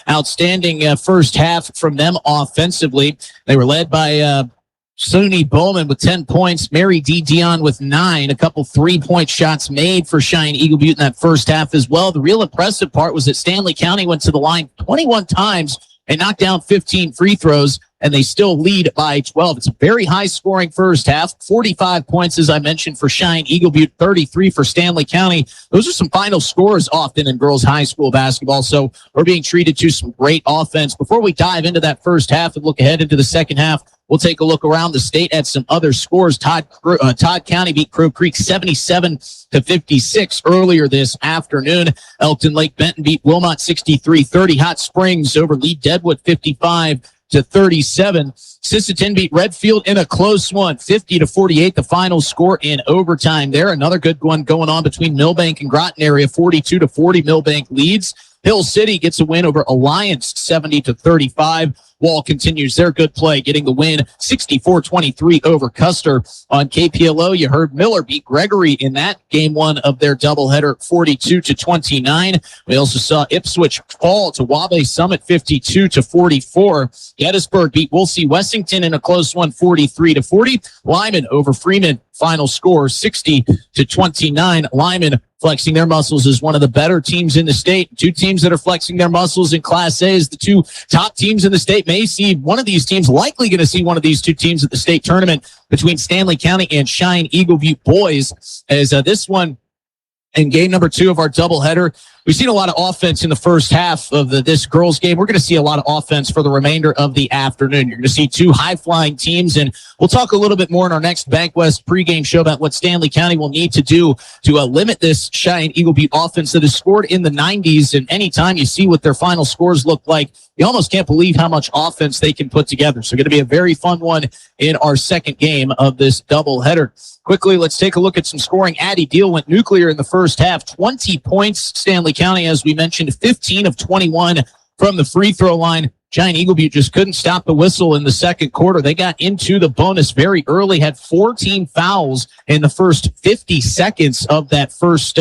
outstanding first half from them offensively. They were led by Suni Bowman with 10 points, Mary D. Dion with 9, a couple 3-point shots made for Cheyenne-Eagle Butte in that first half as well. The real impressive part was that Stanley County went to the line 21 times and knocked down 15 free throws, and they still lead by 12. It's a very high-scoring first half. 45 points, as I mentioned, for Cheyenne-Eagle Butte, 33 for Stanley County. Those are some final scores often in girls high school basketball, so we're being treated to some great offense. Before we dive into that first half and look ahead into the second half, we'll take a look around the state at some other scores. Todd County beat Crow Creek 77-56 earlier this afternoon. Elkton Lake Benton beat Wilmot 63-30. Hot Springs over Lee Deadwood 55-37. Sisseton beat Redfield in a close one, 50-48, the final score in overtime there. Another good one going on between Millbank and Groton area, 42-40. Millbank leads. Hill City gets a win over Alliance, 70-35. Wall continues their good play, getting the win 64-23 over Custer. On KPLO, you heard Miller beat Gregory in that game one of their doubleheader, 42-29. We also saw Ipswich fall to Wabe Summit, 52-44. Gettysburg beat Wolsey Wessington in a close one, 43-40. Lyman over Freeman, final score 60-29. Lyman flexing their muscles as one of the better teams in the state. Two teams that are flexing their muscles in Class A is the two top teams in the state. May see one of these teams, likely going to see one of these two teams at the state tournament between Stanley County and Cheyenne-Eagle Butte boys, as this one in game number 2 of our doubleheader. We've seen a lot of offense in the first half of this girls game. We're going to see a lot of offense for the remainder of the afternoon. You're going to see two high-flying teams, and we'll talk a little bit more in our next Bank West pregame show about what Stanley County will need to do to limit this Cheyenne-Eagle Butte offense that has scored in the 90s. And anytime you see what their final scores look like, you almost can't believe how much offense they can put together. So going to be a very fun one in our second game of this doubleheader. Quickly, let's take a look at some scoring. Addie Deal went nuclear in the first half, 20 points. Stanley County, as we mentioned, 15 of 21 from the free throw line. Cheyenne-Eagle Butte just couldn't stop the whistle in the second quarter. They got into the bonus very early, had 14 fouls in the first 50 seconds of that first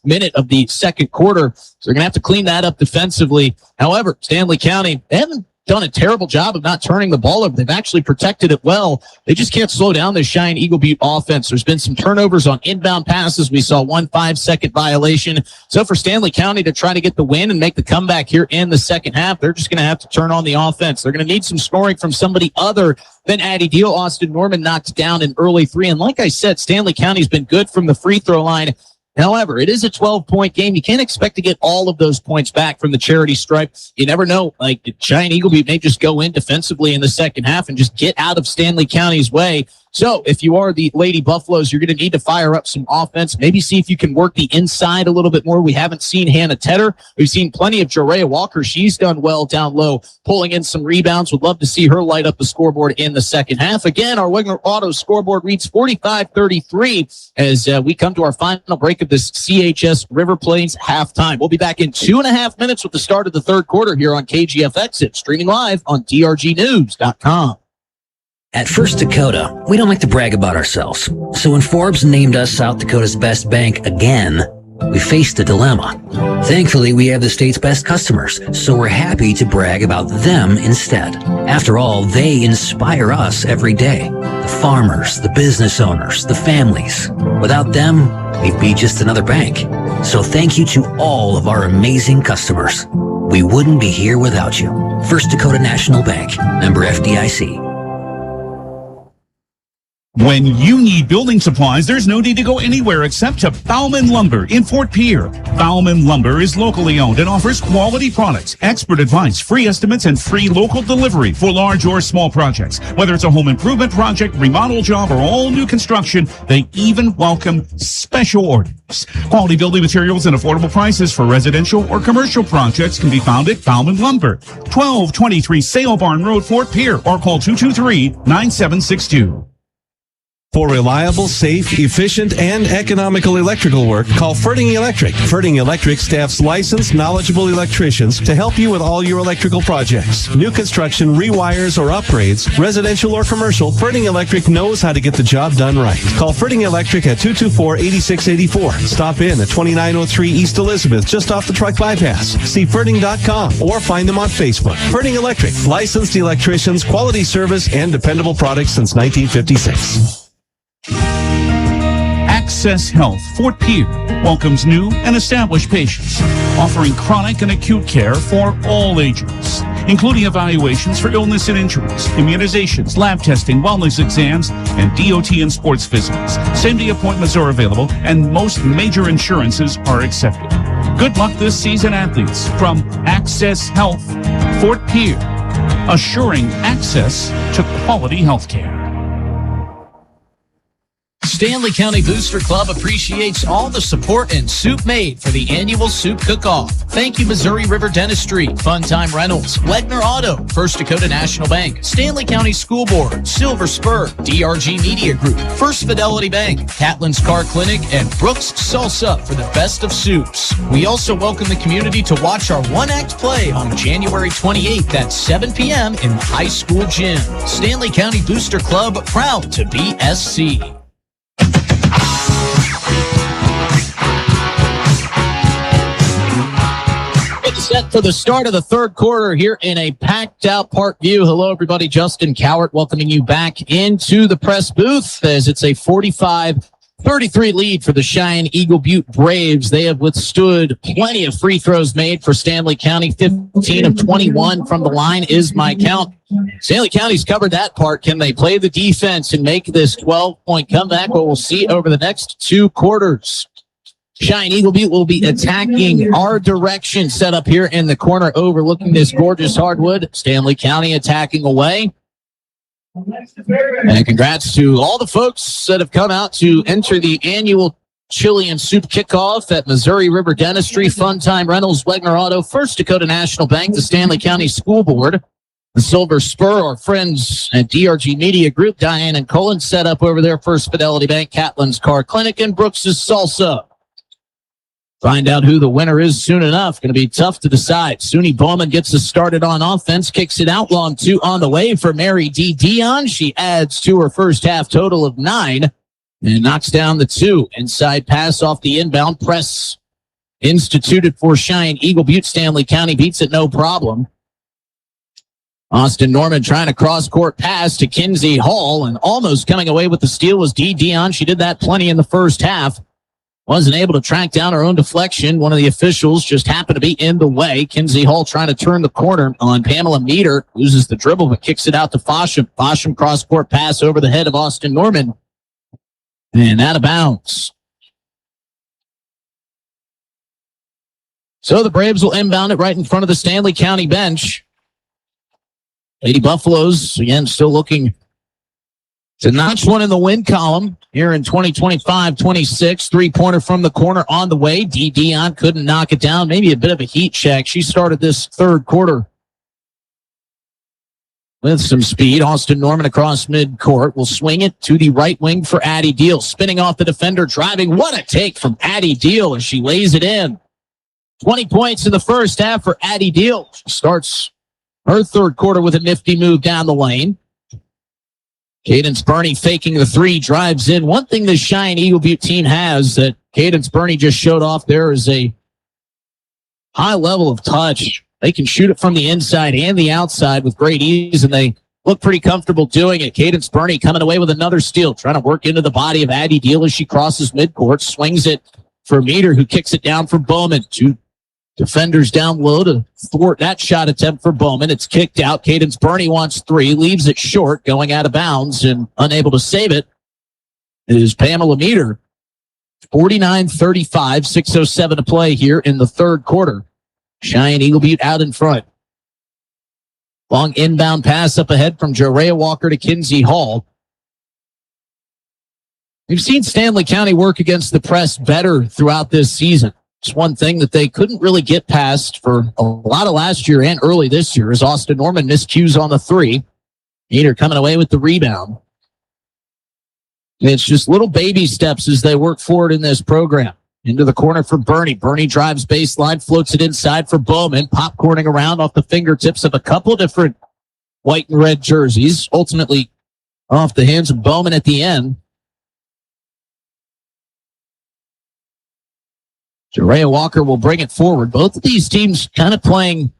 minute of the second quarter. So they're going to have to clean that up defensively. However, Stanley County, they haven't done a terrible job of not turning the ball over. They've actually protected it well. They just can't slow down this Cheyenne-Eagle Butte offense. There's been some turnovers on inbound passes. We saw 1 5-second violation. So for Stanley County to try to get the win and make the comeback here in the second half, they're just going to have to turn on the offense. They're going to need some scoring from somebody other than Addie Deal. Austin Norman knocked down an early 3. And like I said, Stanley County's been good from the free throw line. However, it is a 12-point game. You can't expect to get all of those points back from the charity stripe. You never know. Like, Cheyenne-Eagle Butte may just go in defensively in the second half and just get out of Stanley County's way. So if you are the Lady Buffaloes, you're going to need to fire up some offense. Maybe see if you can work the inside a little bit more. We haven't seen Hannah Tedder. We've seen plenty of Jerea Walker. She's done well down low, pulling in some rebounds. Would love to see her light up the scoreboard in the second half. Again, our Wigner Auto scoreboard reads 45-33 as we come to our final break of this CHS River Plains halftime. We'll be back in 2.5 minutes with the start of the third quarter here on KGFX. It's streaming live on drgnews.com. At First Dakota, we don't like to brag about ourselves. So when Forbes named us South Dakota's best bank again, we faced a dilemma. Thankfully, we have the state's best customers, so we're happy to brag about them instead. After all, they inspire us every day. The farmers, the business owners, the families. Without them, we'd be just another bank. So thank you to all of our amazing customers. We wouldn't be here without you. First Dakota National Bank, member FDIC. When you need building supplies, there's no need to go anywhere except to Bauman Lumber in Fort Pierre. Bauman Lumber is locally owned and offers quality products, expert advice, free estimates, and free local delivery for large or small projects. Whether it's a home improvement project, remodel job, or all new construction, they even welcome special orders. Quality building materials and affordable prices for residential or commercial projects can be found at Bauman Lumber, 1223 Sale Barn Road, Fort Pierre, or call 223-9762. For reliable, safe, efficient, and economical electrical work, call Ferding Electric. Ferding Electric staffs licensed, knowledgeable electricians to help you with all your electrical projects. New construction, rewires, or upgrades, residential or commercial, Ferding Electric knows how to get the job done right. Call Ferding Electric at 224-8684. Stop in at 2903 East Elizabeth, just off the truck bypass. See Ferding.com or find them on Facebook. Ferding Electric, licensed electricians, quality service, and dependable products since 1956. Access Health, Fort Pierre, welcomes new and established patients, offering chronic and acute care for all ages, including evaluations for illness and injuries, immunizations, lab testing, wellness exams, and DOT and sports visits. Same-day appointments are available, and most major insurances are accepted. Good luck this season, athletes, from Access Health, Fort Pierre, assuring access to quality health care. Stanley County Booster Club appreciates all the support and soup made for the annual soup cook-off. Thank you, Missouri River Dentistry, Fun Time Rentals, Wegner Auto, First Dakota National Bank, Stanley County School Board, Silver Spur, DRG Media Group, First Fidelity Bank, Catlin's Car Clinic, and Brooks Salsa for the best of soups. We also welcome the community to watch our one-act play on January 28th at 7 p.m. in the high school gym. Stanley County Booster Club, proud to be SC. Set for the start of the third quarter here in a packed-out Parkview. Hello, everybody. Justin Cowart welcoming you back into the press booth as it's a 45-33 lead for the Cheyenne-Eagle Butte Braves. They have withstood plenty of free throws made for Stanley County. 15 of 21 from the line is my count. Stanley County's covered that part. Can they play the defense and make this 12-point comeback? Well, we'll see over the next two quarters. Cheyenne-Eagle Butte will be attacking our direction, set up here in the corner overlooking this gorgeous hardwood. Stanley County attacking away. And congrats to all the folks that have come out to enter the annual chili and soup kickoff at Missouri River Dentistry, Fun Time Rentals, Wegner Auto, First Dakota National Bank, the Stanley County School Board, the Silver Spur, our friends at DRG Media Group, Diane and Cullen set up over there, First Fidelity Bank, Catlin's Car Clinic, and Brooks's Salsa. Find out who the winner is soon enough. Going to be tough to decide. Suni Bowman gets us started on offense, kicks it out long two on the way for Mary D. Dion. She adds to her first half total of 9 and knocks down the 2. Inside pass off the inbound press instituted for Cheyenne-Eagle Butte. Stanley County beats it no problem. Austin Norman trying to cross-court pass to Kinsey Hall, and almost coming away with the steal was D. Dion. She did that plenty in the first half. Wasn't able to track down her own deflection. One of the officials just happened to be in the way. Kinsey Hall trying to turn the corner on Pamela Meter. Loses the dribble, but kicks it out to Fosham. Fosham cross-court pass over the head of Austin Norman. And out of bounds. So the Braves will inbound it right in front of the Stanley County bench. Lady Buffaloes, again, still looking to notch one in the win column here in 2025-26. Three-pointer from the corner on the way. D. Dion couldn't knock it down. Maybe a bit of a heat check. She started this third quarter with some speed. Austin Norman across midcourt will swing it to the right wing for Addie Deal. Spinning off the defender, driving. What a take from Addie Deal as she lays it in. 20 points in the first half for Addie Deal. She starts her third quarter with a nifty move down the lane. Cadence Burney faking the three, drives in. One thing the Cheyenne-Eagle Butte team has that Cadence Burney just showed off there is a high level of touch. They can shoot it from the inside and the outside with great ease, and they look pretty comfortable doing it. Cadence Burney coming away with another steal, trying to work into the body of Addie Deal as she crosses midcourt, swings it for Meter, who kicks it down for Bowman. Two defenders down low to thwart that shot attempt for Bowman. It's kicked out. Cadence Burney wants 3, leaves it short, going out of bounds, and unable to save it is Pamela Meter. 49-35, 6:07 to play here in the third quarter. Cheyenne-Eagle Butte out in front. Long inbound pass up ahead from Jerea Walker to Kinsey Hall. We've seen Stanley County work against the press better throughout this season. It's one thing that they couldn't really get past for a lot of last year and early this year as Austin Norman miscues on the 3. Meter coming away with the rebound. It's just little baby steps as they work forward in this program. Into the corner for Bernie. Bernie drives baseline, floats it inside for Bowman, popcorning around off the fingertips of a couple different white and red jerseys, ultimately off the hands of Bowman at the end. Jerea Walker will bring it forward. Both of these teams kind of playing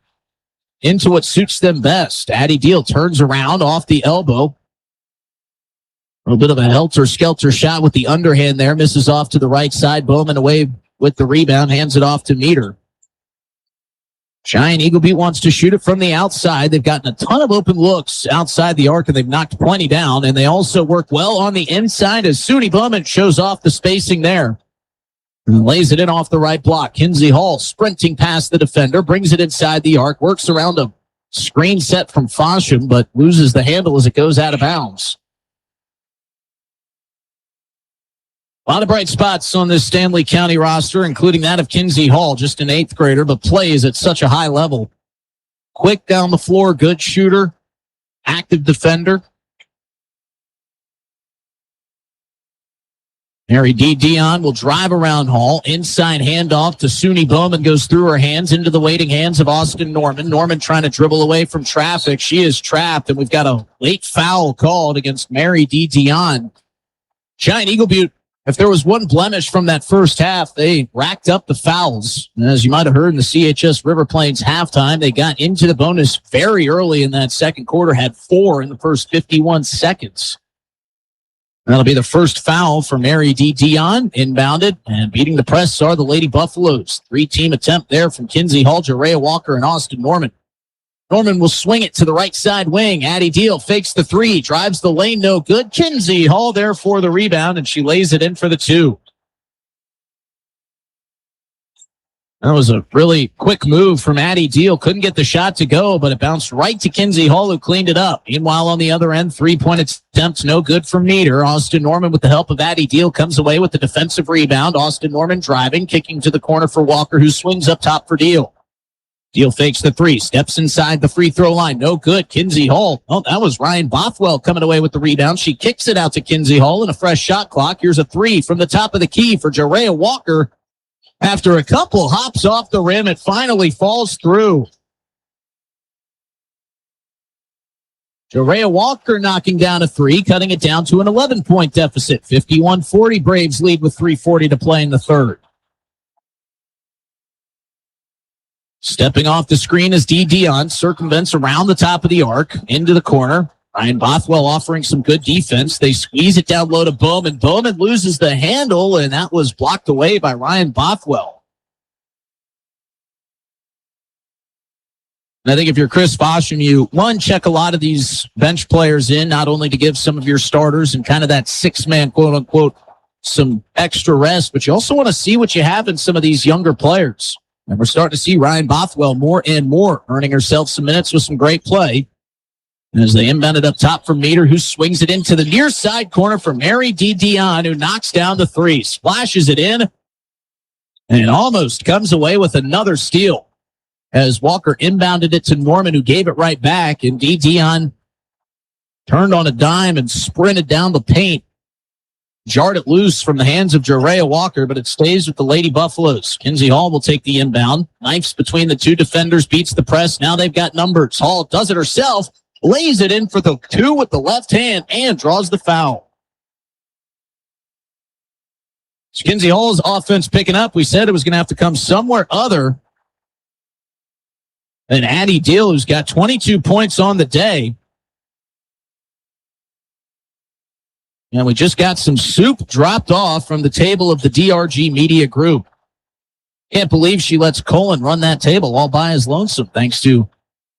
into what suits them best. Addie Deal turns around off the elbow. A little bit of a helter-skelter shot with the underhand there. Misses off to the right side. Bowman away with the rebound. Hands it off to Meter. Cheyenne-Eagle Butte wants to shoot it from the outside. They've gotten a ton of open looks outside the arc, and they've knocked plenty down. And they also work well on the inside as Suni Bowman shows off the spacing there. And lays it in off the right block. Kinsey Hall sprinting past the defender. Brings it inside the arc. Works around a screen set from Fosham, but loses the handle as it goes out of bounds. A lot of bright spots on this Stanley County roster, including that of Kinsey Hall, just an 8th grader, but plays at such a high level. Quick down the floor, good shooter, active defender. Mary D. Dion will drive around Hall. Inside handoff to Suni Bowman, goes through her hands into the waiting hands of Austin Norman. Norman trying to dribble away from traffic. She is trapped, and we've got a late foul called against Mary D. Dion. Cheyenne-Eagle Butte, if there was one blemish from that first half, they racked up the fouls. And as you might have heard in the CHS River Plains halftime, they got into the bonus very early in that second quarter, had 4 in the first 51 seconds. That'll be the first foul for Mary D. Dion, inbounded, and beating the press are the Lady Buffaloes. 3-team attempt there from Kinsey Hall, Jerea Walker, and Austin Norman. Norman will swing it to the right side wing. Addie Deal fakes the 3, drives the lane, no good. Kinsey Hall there for the rebound, and she lays it in for the 2. That was a really quick move from Addie Deal. Couldn't get the shot to go, but it bounced right to Kinsey Hall, who cleaned it up. Meanwhile, on the other end, 3-point attempts, no good from Meter. Austin Norman, with the help of Addie Deal, comes away with the defensive rebound. Austin Norman driving, kicking to the corner for Walker, who swings up top for Deal. Deal fakes the 3, steps inside the free throw line. No good. Kinsey Hall. Oh, that was Ryan Bothwell coming away with the rebound. She kicks it out to Kinsey Hall in a fresh shot clock. Here's a 3 from the top of the key for Jerea Walker. After a couple hops off the rim, it finally falls through. Jerea Walker knocking down a 3, cutting it down to an 11-point deficit. 51-40, Braves lead with 3:40 to play in the third. Stepping off the screen is D. Dion, circumvents around the top of the arc, into the corner. Ryan Bothwell offering some good defense. They squeeze it down low to Bowman. Bowman loses the handle, and that was blocked away by Ryan Bothwell. And I think if you're Chris Fosham, you, check a lot of these bench players in, not only to give some of your starters and kind of that 6-man, quote-unquote, some extra rest, but you also want to see what you have in some of these younger players. And we're starting to see Ryan Bothwell more and more, earning herself some minutes with some great play. As they inbound it up top for Meter, who swings it into the near side corner for Mary D. Dion, who knocks down the 3, splashes it in, and almost comes away with another steal. As Walker inbounded it to Norman, who gave it right back, and D. Dion turned on a dime and sprinted down the paint. Jarred it loose from the hands of Jerea Walker, but it stays with the Lady Buffaloes. Kinsey Hall will take the inbound. Knifes between the 2 defenders, beats the press. Now they've got numbers. Hall does it herself. Lays it in for the 2 with the left hand and draws the foul. So Kinsey Hall's offense picking up. We said it was going to have to come somewhere other than Addie Deal, who's got 22 points on the day. And we just got some soup dropped off from the table of the DRG Media Group. Can't believe she lets Colin run that table all by his lonesome, thanks to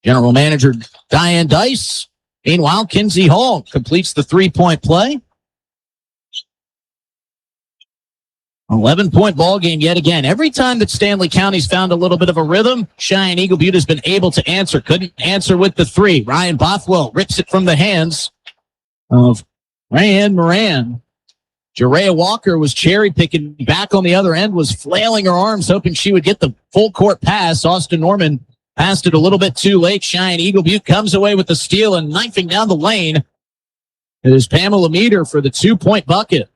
General Manager Diane Dice. Meanwhile, Kinsey Hall completes the 3-point play. 11-point ball game yet again. Every time that Stanley County's found a little bit of a rhythm, Cheyenne-Eagle Butte has been able to answer. Couldn't answer with the 3. Ryan Bothwell rips it from the hands of Rayanne Moran. Jerea Walker was cherry picking back on the other end, was flailing her arms, hoping she would get the full court pass. Austin Norman passed it a little bit too late. Cheyenne-Eagle Butte comes away with the steal and knifing down the lane It is Pamela Meter for the 2-point bucket.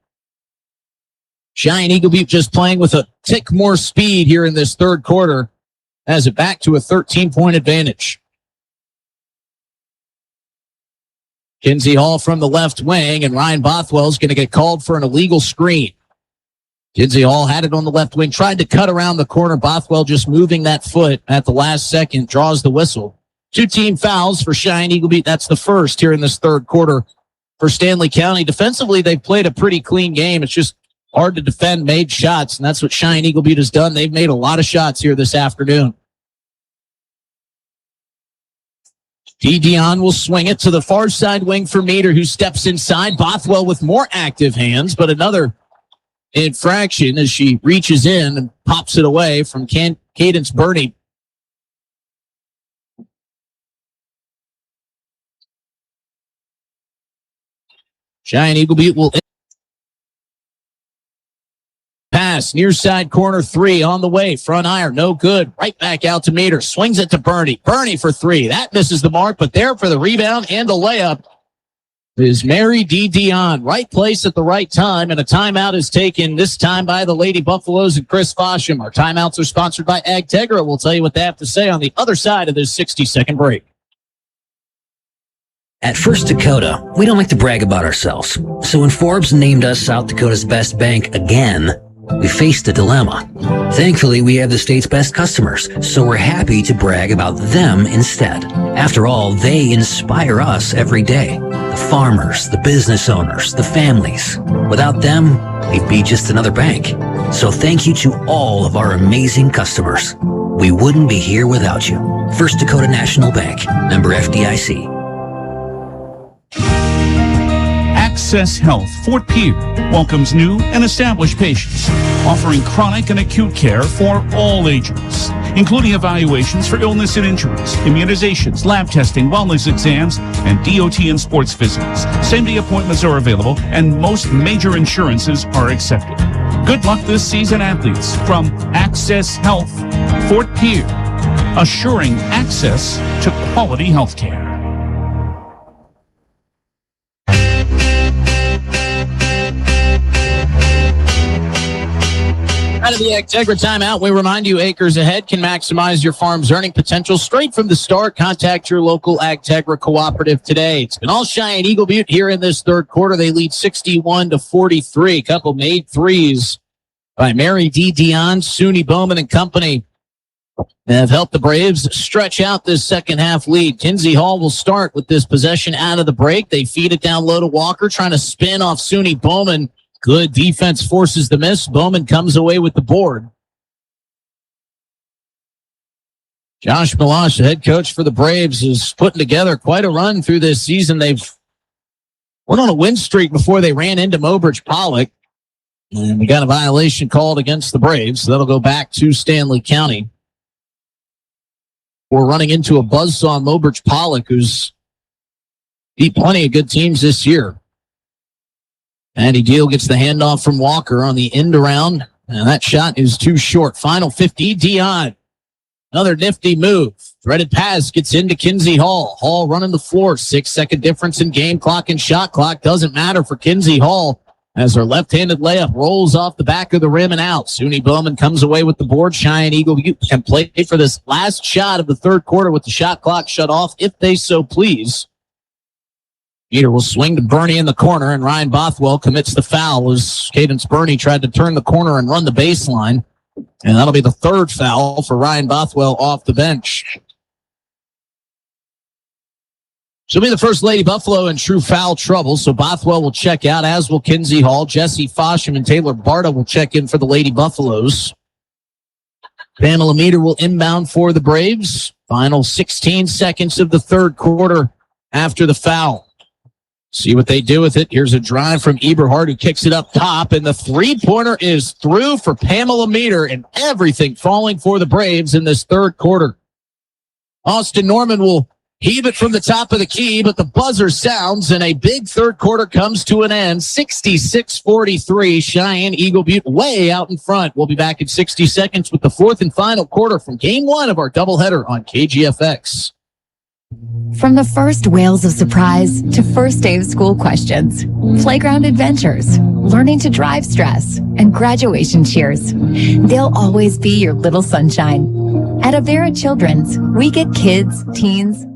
Cheyenne-Eagle Butte just playing with a tick more speed here in this third quarter, has it back to a 13-point advantage. Kinsey Hall from the left wing, and Ryan Bothwell is going to get called for an illegal screen. Kinsey Hall had it on the left wing, tried to cut around the corner. Bothwell just moving that foot at the last second, draws the whistle. 2 team fouls for Cheyenne-Eagle Butte. That's the first here in this third quarter for Stanley County. Defensively, they've played a pretty clean game. It's just hard to defend made shots, and that's what Cheyenne-Eagle Butte has done. They've made a lot of shots here this afternoon. Dion will swing it to the far side wing for Meter, who steps inside. Bothwell with more active hands, but another infraction as she reaches in and pops it away from Cadence Burney. Cheyenne-Eagle Butte will pass, near side corner 3 on the way. Front iron, no good. Right back out to Meter. Swings it to Burney. Burney for 3. That misses the mark, but there for the rebound and the layup is Mary D. Dion. Right place at the right time, and a timeout is taken this time by the Lady Buffaloes and Chris Fosham. Our timeouts are sponsored by AgTegra. We'll tell you what they have to say on the other side of this 60-second break. At First Dakota, we don't like to brag about ourselves. So when Forbes named us South Dakota's best bank again, we faced a dilemma. Thankfully, we have the state's best customers, so we're happy to brag about them instead. After all, they inspire us every day. The farmers, the business owners, the families. Without them, we'd be just another bank. So thank you to all of our amazing customers. We wouldn't be here without you. First Dakota National Bank, member FDIC. Access Health, Fort Pierre, welcomes new and established patients, offering chronic and acute care for all ages, including evaluations for illness and injuries, immunizations, lab testing, wellness exams, and DOT and sports visits. Same-day appointments are available, and most major insurances are accepted. Good luck this season, athletes, from Access Health, Fort Pierre, assuring access to quality health care. Out of the AgTegra timeout, we remind you acres ahead can maximize your farm's earning potential straight from the start. Contact your local AgTegra cooperative today. It's been all Cheyenne-Eagle Butte here in this third quarter. They lead 61-43. A couple made threes by Mary D. Dion, SUNY Bowman and company have helped the Braves stretch out this second half lead. Kinsey Hall will start with this possession out of the break. They feed it down low to Walker, trying to spin off SUNY Bowman. Good defense forces the miss. Bowman comes away with the board. Josh Malash, the head coach for the Braves, is putting together quite a run through this season. They've went on a win streak before they ran into Mobridge Pollock. And we got a violation called against the Braves. So that'll go back to Stanley County. We're running into a buzzsaw on Mobridge Pollock, who's beat plenty of good teams this year. Andy Deal gets the handoff from Walker on the end around, and that shot is too short. Final 50, Dion. Another nifty move. Threaded pass gets into Kinsey Hall. Hall running the floor. 6-second difference in game clock and shot clock. Doesn't matter for Kinsey Hall as her left-handed layup rolls off the back of the rim and out. SUNY Bowman comes away with the board. Cheyenne-Eagle can play for this last shot of the third quarter with the shot clock shut off if they so please. Peter will swing to Burney in the corner, and Ryan Bothwell commits the foul as Cadence Burney tried to turn the corner and run the baseline. And that'll be the third foul for Ryan Bothwell off the bench. She'll be the first Lady Buffalo in true foul trouble, so Bothwell will check out, as will Kinsey Hall. Jesse Fosham and Taylor Barta will check in for the Lady Buffaloes. Pamela Meter will inbound for the Braves. Final 16 seconds of the third quarter after the foul. See what they do with it. Here's a drive from Eberhard, who kicks it up top, and the three-pointer is through for Pamela Meter, and everything falling for the Braves in this third quarter. Austin Norman will heave it from the top of the key, but the buzzer sounds, and a big third quarter comes to an end. 66-43, Cheyenne-Eagle Butte way out in front. We'll be back in 60 seconds with the fourth and final quarter from Game 1 of our doubleheader on KGFX. From the first wails of surprise to first day of school questions, playground adventures, learning to drive stress, and graduation cheers, they'll always be your little sunshine. At Avera Children's, we get kids, teens,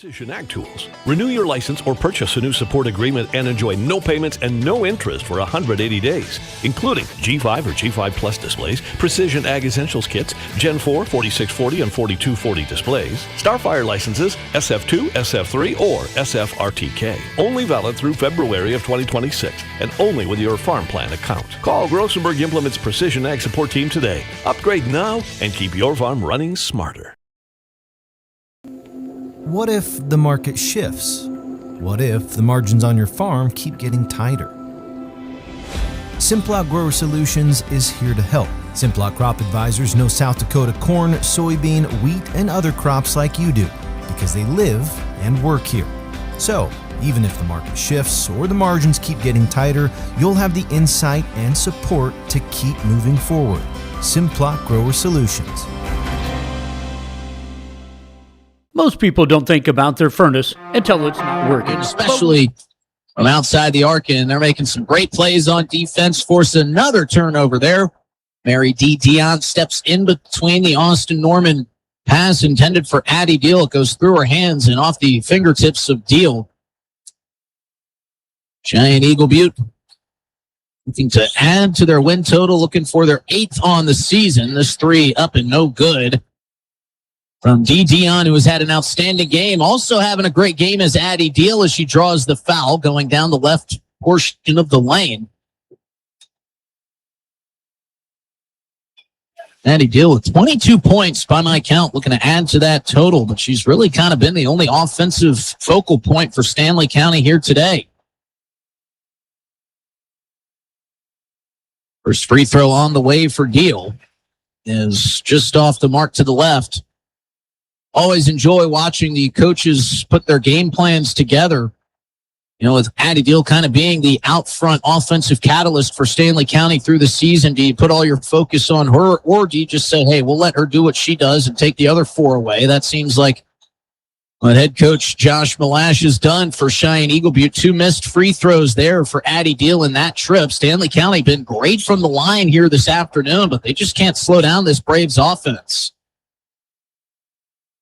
Precision Ag Tools. Renew your license or purchase a new support agreement and enjoy no payments and no interest for 180 days, including G5 or G5 Plus displays, Precision Ag Essentials kits, Gen 4, 4640 and 4240 displays, Starfire licenses, SF2, SF3, or SFRTK. Only valid through February of 2026 and only with your farm plan account. Call Grossenberg Implement's Precision Ag Support Team today. Upgrade now and keep your farm running smarter. What if the market shifts? What if the margins on your farm keep getting tighter? Simplot Grower Solutions is here to help. Simplot Crop Advisors know South Dakota corn, soybean, wheat, and other crops like you do because they live and work here. So, even if the market shifts or the margins keep getting tighter, you'll have the insight and support to keep moving forward. Simplot Grower Solutions. Most people don't think about their furnace until it's not working. Especially from outside the arc, and they're making some great plays on defense, force another turnover there. Mary D. Dion steps in between the Austin Norman pass intended for Addie Deal. It goes through her hands and off the fingertips of Deal. Cheyenne-Eagle Butte looking to add to their win total, looking for their 8th on the season. This 3 up and no good. From D. Dion, who has had an outstanding game. Also having a great game is Addie Deal as she draws the foul going down the left portion of the lane. Addie Deal with 22 points by my count, looking to add to that total, but she's really kind of been the only offensive focal point for Stanley County here today. First free throw on the way for Deal is just off the mark to the left. Always enjoy watching the coaches put their game plans together. You know, with Addie Deal kind of being the out front offensive catalyst for Stanley County through the season, do you put all your focus on her, or do you just say, hey, we'll let her do what she does and take the other 4 away? That seems like what head coach Josh Malash has done for Cheyenne-Eagle Butte. 2 missed free throws there for Addie Deal in that trip. Stanley County been great from the line here this afternoon, but they just can't slow down this Braves offense.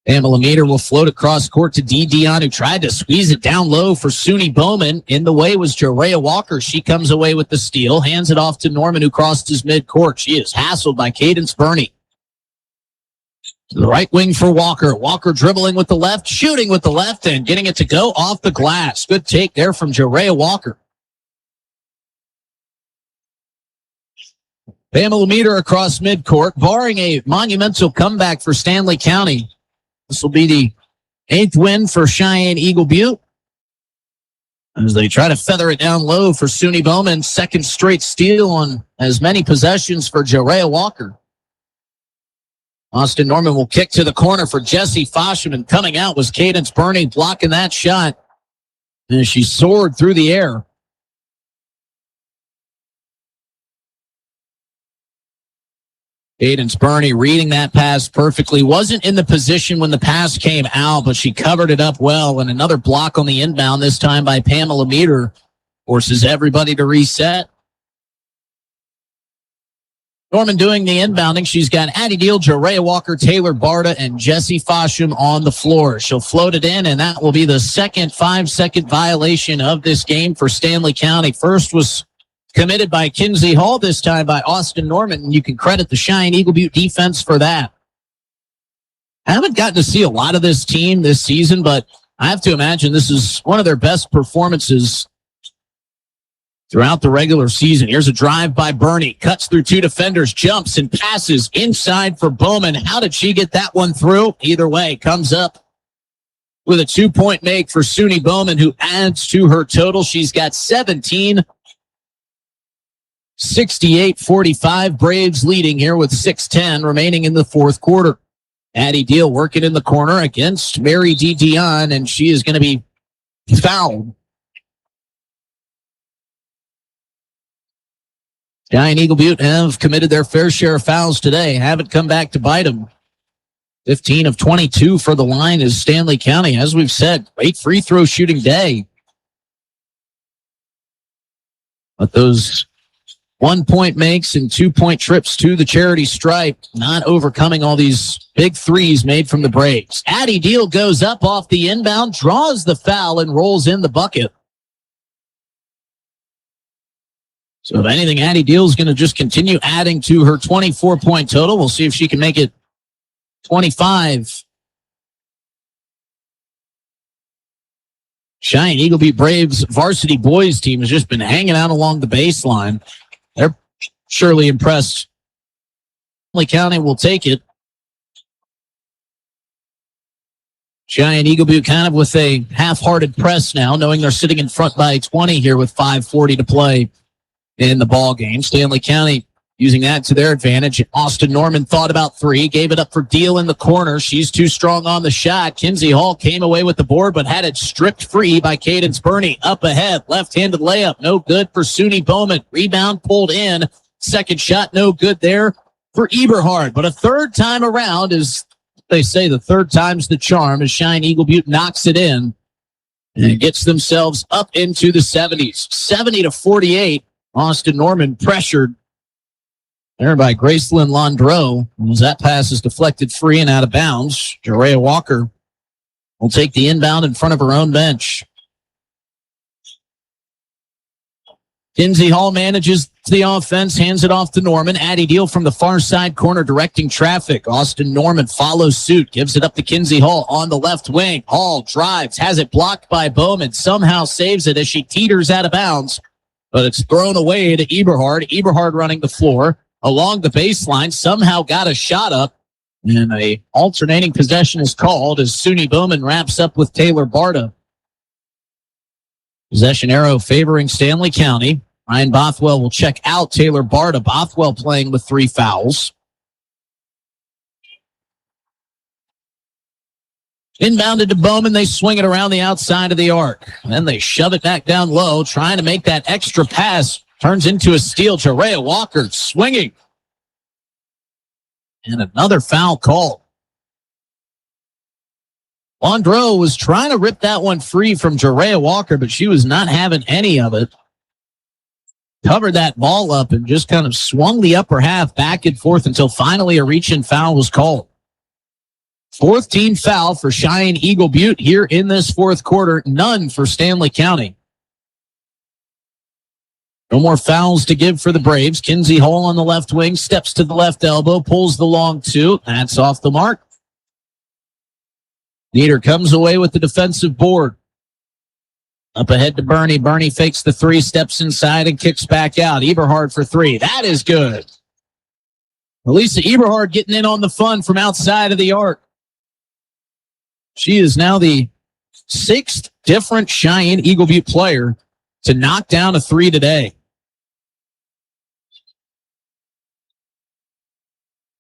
Pamela Meter will float across court to D. Dion, who tried to squeeze it down low for SUNY Bowman. In the way was Jerea Walker. She comes away with the steal, hands it off to Norman, who crossed his midcourt. She is hassled by Cadence Burney. To the right wing for Walker. Walker dribbling with the left, shooting with the left, and getting it to go off the glass. Good take there from Jerea Walker. Pamela Meter across midcourt, barring a monumental comeback for Stanley County. This will be the 8th win for Cheyenne-Eagle Butte as they try to feather it down low for SUNY Bowman. 2nd straight steal on as many possessions for Jerea Walker. Austin Norman will kick to the corner for Jessie Fosham, and coming out was Cadence Burney blocking that shot as she soared through the air. Cadence Burney reading that pass perfectly. Wasn't in the position when the pass came out, but she covered it up well. And another block on the inbound, this time by Pamela Meter, forces everybody to reset. Norman doing the inbounding. She's got Addie Deal, Jerea Walker, Taylor Barta, and Jessie Fosham on the floor. She'll float it in, and that will be the second 5-second violation of this game for Stanley County. First was committed by Kinsey Hall, this time by Austin Norman. You can credit the Cheyenne-Eagle Butte defense for that. I haven't gotten to see a lot of this team this season, but I have to imagine this is one of their best performances throughout the regular season. Here's a drive by Burney. Cuts through 2 defenders, jumps and passes inside for Bowman. How did she get that one through? Either way, comes up with a 2-point make for SUNY Bowman, who adds to her total. She's got 17. 68-45, Braves leading here with 6:10 remaining in the 4th quarter. Addie Deal working in the corner against Mary D. Dion, and she is going to be fouled. Cheyenne-Eagle Butte have committed their fair share of fouls today. Haven't come back to bite them. 15 of 22 for the line is Stanley County. As we've said, great free throw shooting day. But those 1-point makes and 2-point trips to the charity stripe, not overcoming all these big threes made from the Braves. Addie Deal goes up off the inbound, draws the foul, and rolls in the bucket. So if anything, Addie Deal is going to just continue adding to her 24-point total. We'll see if she can make it 25. Cheyenne-Eagle beat Braves varsity boys team has just been hanging out along the baseline. They're surely impressed. Stanley County will take it. Cheyenne-Eagle Butte kind of with a half-hearted press now, knowing they're sitting in front by 20 here with 5:40 to play in the ball game. Stanley County using that to their advantage. Austin Norman thought about three, gave it up for Deal in the corner. She's too strong on the shot. Kinsey Hall came away with the board, but had it stripped free by Cadence Burney. Up ahead, left-handed layup, no good for Suni Bowman. Rebound pulled in. Second shot, no good there for Eberhard. But a third time around, as they say, the third time's the charm, as Cheyenne-Eagle Butte knocks it in and gets themselves up into the 70s. 70-48. Austin Norman pressured there by Gracelyn Landreau. As that pass is deflected free and out of bounds, Jerea Walker will take the inbound in front of her own bench. Kinsey Hall manages the offense, hands it off to Norman. Addie Deal from the far side corner directing traffic. Austin Norman follows suit, gives it up to Kinsey Hall on the left wing. Hall drives, has it blocked by Bowman, somehow saves it as she teeters out of bounds, but it's thrown away to Eberhard. Eberhard running the floor along the baseline, somehow got a shot up, and a alternating possession is called as Suni Bowman wraps up with Taylor Barta. Possession arrow favoring Stanley County. Ryan Bothwell will check out Taylor Barta. Bothwell playing with 3 fouls. Inbounded to Bowman. They swing it around the outside of the arc. And then they shove it back down low, trying to make that extra pass. Turns into a steal. Jerea Walker swinging. And another foul call. Landreau was trying to rip that one free from Jerea Walker, but she was not having any of it. Covered that ball up and just kind of swung the upper half back and forth until finally a reach-in foul was called. 4th team foul for Cheyenne-Eagle Butte here in this fourth quarter. None for Stanley County. No more fouls to give for the Braves. Kinsey Hall on the left wing, steps to the left elbow, pulls the long two. That's off the mark. Nieder comes away with the defensive board. Up ahead to Burney. Burney fakes the 3, steps inside, and kicks back out. Eberhard for 3. That is good. Elisa Eberhard getting in on the fun from outside of the arc. She is now the 6th different Cheyenne-Eagle Butte player to knock down a 3 today.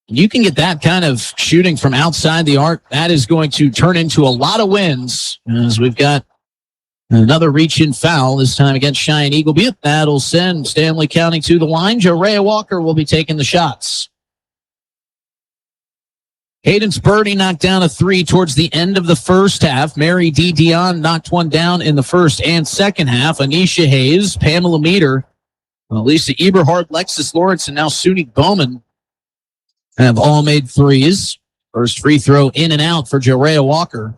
You can get that kind of shooting from outside the arc. That is going to turn into a lot of wins as we've got another reach-in foul, this time against Cheyenne-Eagle Butte. That'll send Stanley County to the line. Jerea Walker will be taking the shots. Cadence Birdie knocked down a 3 towards the end of the first half. Mary D. Dion knocked one down in the first and second half. Anisha Hayes, Pamela Meter, Lisa Eberhard, Lexus Lawrence, and now Suni Bowman have all made 3s. First free throw in and out for Jerea Walker.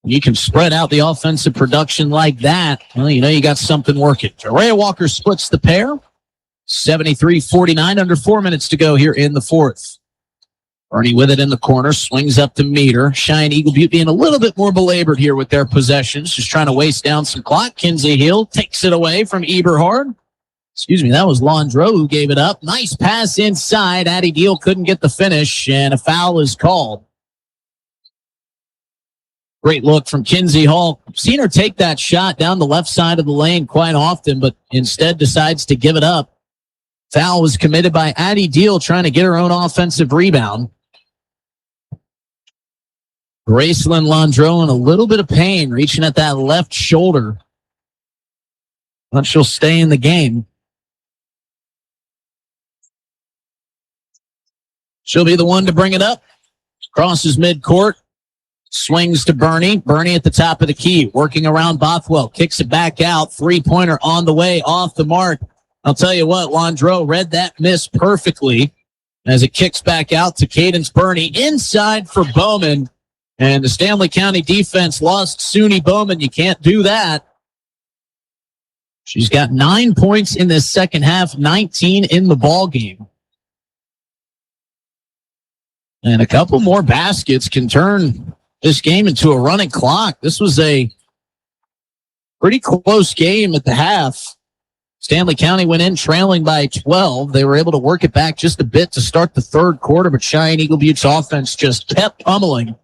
You can spread out the offensive production like that. Well, you know you got something working. Jerea Walker splits the pair. 73-49, under 4 minutes to go here in the fourth. Burney with it in the corner, swings up to Meter. Cheyenne-Eagle Butte being a little bit more belabored here with their possessions, just trying to waste down some clock. Kinsey Hill takes it away from Eberhard. That was Landreau who gave it up. Nice pass inside. Addie Deal couldn't get the finish, and a foul is called. Great look from Kinsey Hall. Seen her take that shot down the left side of the lane quite often, but instead decides to give it up. Foul was committed by Addie Deal, trying to get her own offensive rebound. Gracelyn Landreau in a little bit of pain, reaching at that left shoulder. but she'll stay in the game. She'll be the one to bring it up. Crosses midcourt. Swings to Bernie. Bernie at the top of the key. Working around Bothwell. Kicks it back out. Three-pointer on the way. Off the mark. I'll tell you what, Landreau read that miss perfectly as it kicks back out to Cadence Bernie. Inside for Bowman. And the Stanley County defense lost Suni Bowman. You can't do that. She's got 9 points in this second half, 19 in the ball game. And a couple more baskets can turn this game into a running clock. This was a pretty close game at the half. Stanley County went in trailing by 12. They were able to work it back just a bit to start the third quarter, but Cheyenne-Eagle Butte's offense just kept pummeling.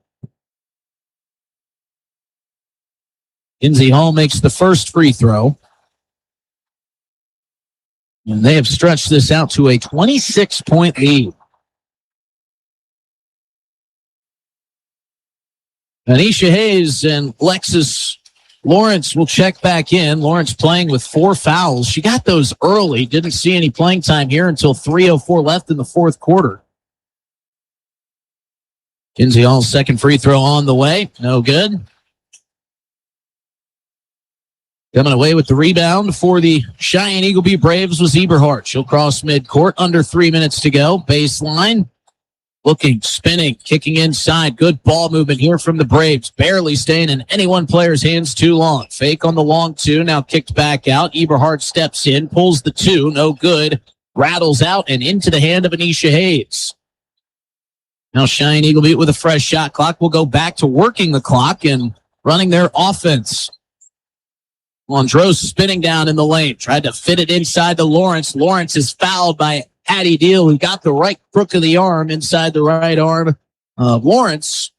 Kinsey Hall makes the first free throw. And they have stretched this out to a 26-point lead. Anisha Hayes and Lexus Lawrence will check back in. Lawrence playing with 4 fouls. She got those early. Didn't see any playing time here until 3:04 left in the fourth quarter. Kinsey Hall's second free throw on the way. No good. Coming away with the rebound for the Cheyenne-Eagle Butte Braves was Eberhardt. She'll cross midcourt. Under 3 minutes to go. Baseline. Looking, spinning, kicking inside. Good ball movement here from the Braves. Barely staying in any one player's hands too long. Fake on the long two. Now kicked back out. Eberhardt steps in. Pulls the two. No good. Rattles out and into the hand of Anisha Hayes. Now Cheyenne-Eagle Butte with a fresh shot clock will go back to working the clock and running their offense. Landreau spinning down in the lane. Tried to fit it inside to Lawrence. Lawrence is fouled by Hattie Deal, who got the right crook of the arm inside the right arm of Lawrence.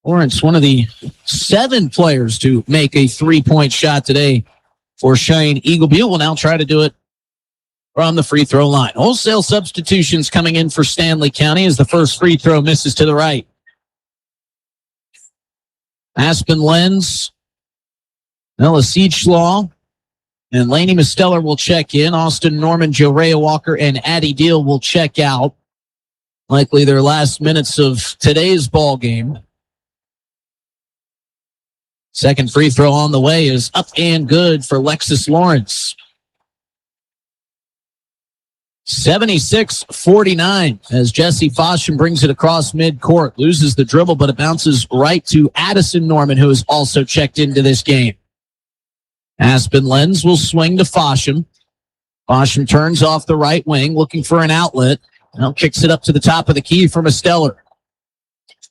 Lawrence, one of the 7 players to make a 3-point shot today for Cheyenne-Eagle Butte, will now try to do it from the free throw line. Wholesale substitutions coming in for Stanley County as the first free throw misses to the right. Aspen Lenz, Ella Siegelaw, and Lainey Misteller will check in. Austin Norman, Jorea Walker, and Addie Deal will check out. Likely their last minutes of today's ball game. Second free throw on the way is up and good for Lexus Lawrence. 76-49 as Jesse Fosham brings it across midcourt. Loses the dribble, but it bounces right to Addison Norman, who has also checked into this game. Aspen Lenz will swing to Fosham. Fosham turns off the right wing, looking for an outlet. Now kicks it up to the top of the key for Misteller.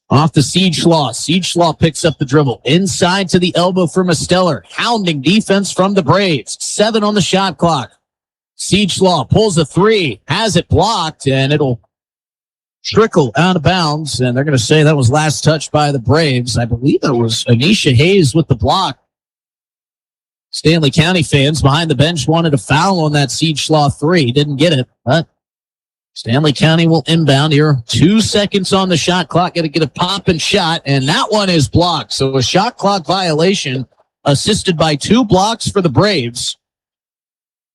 Off to Siegelaw. Siegelaw picks up the dribble. Inside to the elbow for Misteller. Hounding defense from the Braves. 7 on the shot clock. Siegelaw pulls a 3. Has it blocked, and it'll trickle out of bounds. And they're going to say that was last touched by the Braves. I believe it was Anisha Hayes with the block. Stanley County fans behind the bench wanted a foul on that Siegelaw 3. Didn't get it, but Stanley County will inbound here. 2 seconds on the shot clock. Got to get a pop and shot, and that one is blocked. So a shot clock violation assisted by 2 blocks for the Braves.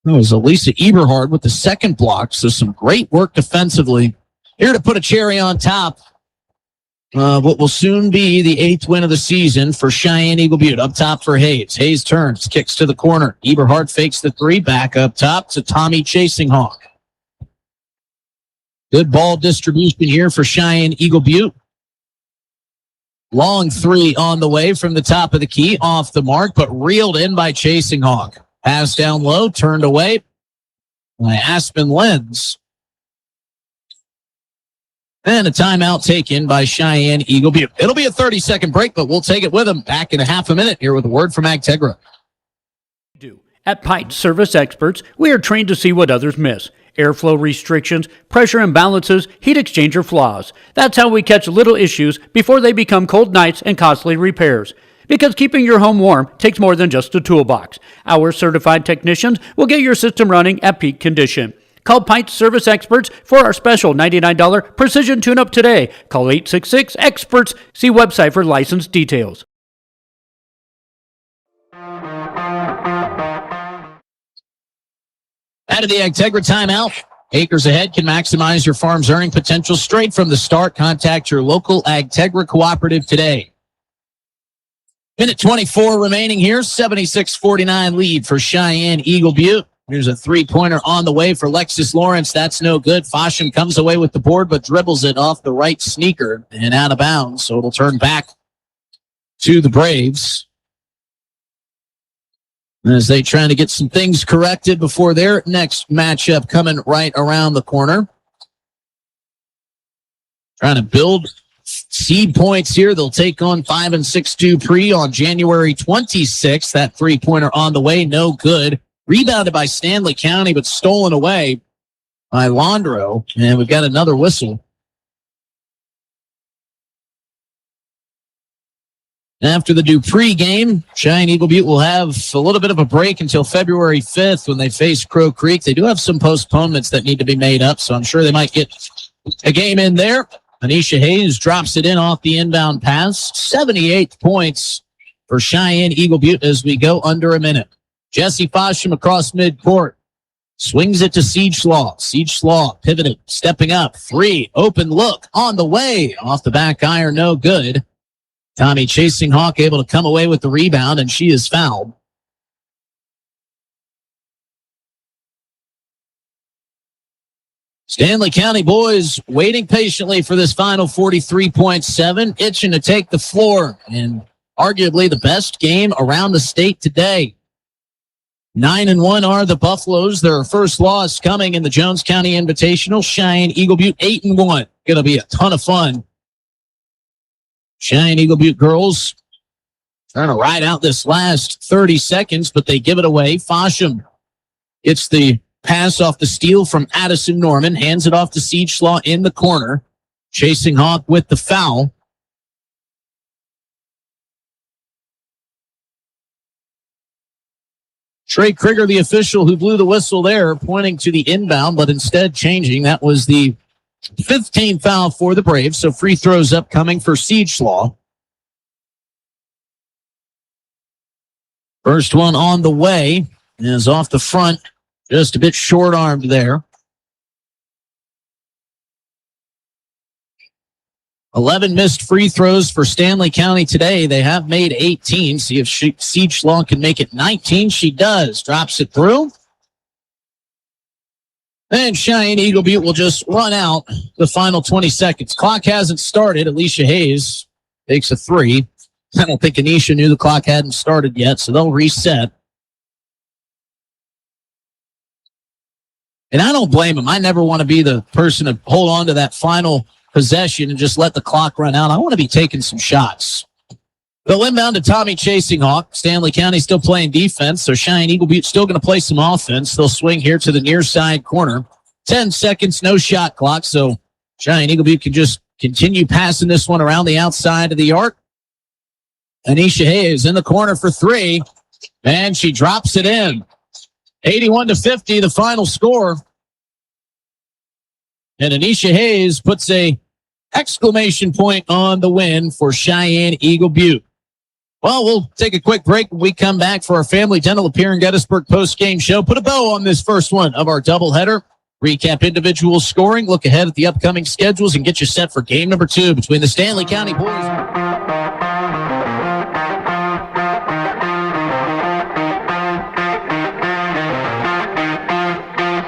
That was Elisa Eberhard with the second block. So some great work defensively. Here to put a cherry on top. What will soon be the 8th win of the season for Cheyenne-Eagle Butte. Up top for Hayes. Hayes turns, kicks to the corner. Eberhard fakes the 3, back up top to Tommy Chasing Hawk. Good ball distribution here for Cheyenne-Eagle Butte. Long 3 on the way from the top of the key, off the mark, but reeled in by Chasing Hawk. Pass down low, turned away by Aspen Lenz. And a timeout taken by Cheyenne-Eagle Butte. It'll be a 30-second break, but we'll take it with them back in a half a minute here with a word from Agtegra. At Pipe Service Experts, we are trained to see what others miss. Airflow restrictions, pressure imbalances, heat exchanger flaws. That's how we catch little issues before they become cold nights and costly repairs. Because keeping your home warm takes more than just a toolbox. Our certified technicians will get your system running at peak condition. Call Pipe Service Experts for our special $99 precision tune-up today. Call 866-EXPERTS. See website for license details. Out of the Agtegra timeout. Acres ahead can maximize your farm's earning potential straight from the start. Contact your local Agtegra cooperative today. Minute 24 remaining here. 76-49 lead for Cheyenne-Eagle Butte. Here's a three-pointer on the way for Lexus Lawrence. That's no good. Fosham comes away with the board, but dribbles it off the right sneaker and out of bounds. So it'll turn back to the Braves as they try to get some things corrected before their next matchup coming right around the corner. Trying to build seed points here. They'll take on 5 and 6-2 pre on January 26th. That three-pointer on the way, no good. Rebounded by Stanley County, but stolen away by Londro. And we've got another whistle. After the Dupree game, Cheyenne-Eagle Butte will have a little bit of a break until February 5th when they face Crow Creek. They do have some postponements that need to be made up, so I'm sure they might get a game in there. Anisha Hayes drops it in off the inbound pass. 78 points for Cheyenne-Eagle Butte as we go under a minute. Jesse Fosham across midcourt. Swings it to Siege Slaw. Siege Slaw pivoted, stepping up. Three, open look on the way. Off the back iron, no good. Tommy Chasing Hawk able to come away with the rebound, and she is fouled. Stanley County boys waiting patiently for this final 43.7, itching to take the floor, and arguably the best game around the state today. 9-1 are the Buffaloes. Their first loss coming in the Jones County Invitational. Cheyenne-Eagle Butte 8-1. Going to be a ton of fun. Cheyenne-Eagle Butte girls trying to ride out this last 30 seconds, but they give it away. Fosham gets the pass off the steal from Addison Norman, hands it off to Siege Slaw in the corner. Chasing Hawk with the foul. Trey Krieger, the official who blew the whistle there, pointing to the inbound, but instead changing. That was the 15th foul for the Braves, so free throws upcoming for Siege Slaw. First one on the way is off the front, just a bit short-armed there. 11 missed free throws for Stanley County today. They have made 18. See if Siege Slaw can make it 19. She does. Drops it through. And Cheyenne-Eagle Butte will just run out the final 20 seconds. Clock hasn't started. Alicia Hayes takes a three. I don't think Anisha knew the clock hadn't started yet, so they'll reset. And I don't blame them. I never want to be the person to hold on to that final possession and just let the clock run out. I want to be taking some shots. They'll inbound to Tommy Chasing Hawk. Stanley County still playing defense, so Cheyenne-Eagle Butte still going to play some offense. They'll swing here to the near side corner. 10 seconds, no shot clock, so Cheyenne-Eagle Butte can just continue passing this one around the outside of the arc. Anisha Hayes in the corner for three, and she drops it in. 81-50, the final score. And Anisha Hayes puts a exclamation point on the win for Cheyenne-Eagle Butte. Well, we'll take a quick break when we come back for our Family Dental of Pierre and Gettysburg post-game show. Put a bow on this first one of our doubleheader. Recap individual scoring, look ahead at the upcoming schedules, and get you set for game number 2 between the Stanley County boys.